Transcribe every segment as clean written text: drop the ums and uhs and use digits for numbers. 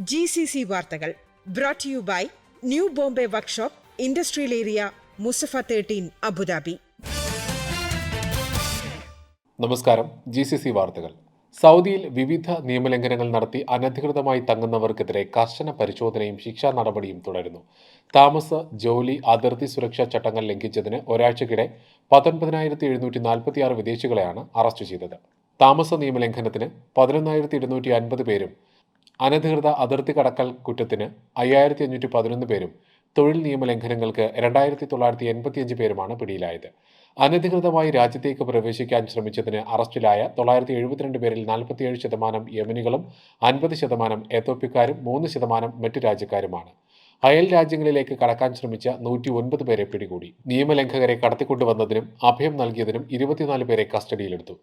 GCC വാർത്തകൾ brought to you by new Bombay workshop industrial area Musaffah 13 Abu Dhabi. നമസ്കാരം. GCC വാർത്തകൾ. സൗദിയിൽ വിവിധ നിയമലംഘനങ്ങൾ നടത്തി അനധികൃതമായി തങ്ങുന്നവർക്കെതിരെ കർശന പരിശോധനയും ശിക്ഷാ നടപടിയും തുടരുന്നു. താമസ, ജോലി, അതിർത്തി സുരക്ഷാ ചട്ടങ്ങൾ ലംഘിച്ചതിന് ഒരാഴ്ചക്കിടെ 19,746 വിദേശികളെയാണ് അറസ്റ്റ് ചെയ്തത്. താമസ നിയമലംഘനത്തിന് 11,250 പേരും, അനധികൃത അതിർത്തി കടക്കൽ കുറ്റത്തിന് 5,511 പേരും, തൊഴിൽ നിയമലംഘനങ്ങൾക്ക് 2,985 പേരുമാണ് പിടിയിലായത്. അനധികൃതമായി രാജ്യത്തേക്ക് പ്രവേശിക്കാൻ ശ്രമിച്ചതിന് അറസ്റ്റിലായ 972 പേരിൽ 47% യമനികളും 50% എത്യോപ്യക്കാരും 3% മറ്റു രാജ്യക്കാരുമാണ്. അയൽ രാജ്യങ്ങളിലേക്ക് കടക്കാൻ ശ്രമിച്ച 109 പേരെ പിടികൂടി. നിയമലംഘകരെ കടത്തിക്കൊണ്ടുവന്നതിനും അഭയം നൽകിയതിനും 24 പേരെ കസ്റ്റഡിയിലെടുത്തു.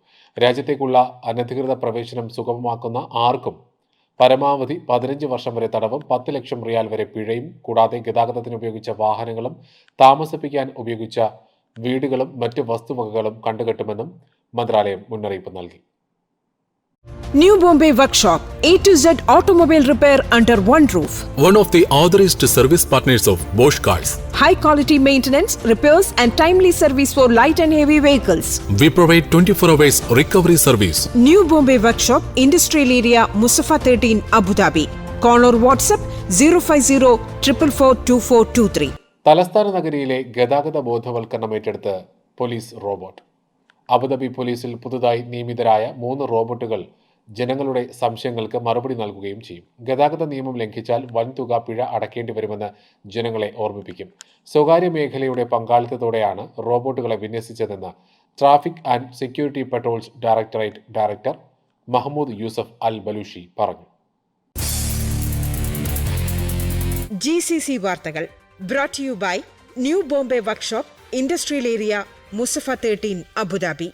രാജ്യത്തേക്കുള്ള അനധികൃത പ്രവേശനം സുഗമമാക്കുന്ന ആർക്കും പരമാവധി 15 വർഷം വരെ തടവും 10 ലക്ഷം റിയാൽ വരെ പിഴയും, കൂടാതെ ഗതാഗതത്തിന് ഉപയോഗിച്ച വാഹനങ്ങളും താമസിപ്പിക്കാൻ ഉപയോഗിച്ച വീടുകളും മറ്റ് വസ്തുവകകളും കണ്ടുകെട്ടുമെന്നും മന്ത്രാലയം മുന്നറിയിപ്പ് നൽകി. New Bombay Workshop, A to Z automobile repair under one roof. One of the authorized service partners of Bosch Cars. High quality maintenance, repairs and timely service for light and heavy vehicles. We provide 24 hours recovery service. New Bombay Workshop, Industrial Area, Musafa 13, Abu Dhabi. Call or WhatsApp 050-444-2423. തലസ്ഥാന നഗരിയിലെ ഗതാഗത ബോധവൽക്കരണം ഏറ്റെടുത്ത് police robot. Abu Dhabi പോലീസിൽ പുതുതായി നിയമിതരായ 3 റോബോട്ടുകൾ ജനങ്ങളുടെ സംശയങ്ങൾക്ക് മറുപടി നൽകുകയും ചെയ്യും. ഗതാഗത നിയമം ലംഘിച്ചാൽ വൻതുക പിഴ അടയ്ക്കേണ്ടി വരുമെന്ന് ജനങ്ങളെ ഓർമ്മിപ്പിക്കും. സ്വകാര്യ മേഖലയുടെ പങ്കാളിത്തത്തോടെയാണ് റോബോട്ടുകളെ വിന്യസിച്ചതെന്ന് traffic and security patrols directorate director Mahmoud Yousef Al Balushi പറഞ്ഞു. GCC വാർത്തകൾ brought to you by new Bombay workshop industrial area Musaffah 13 Abu Dhabi.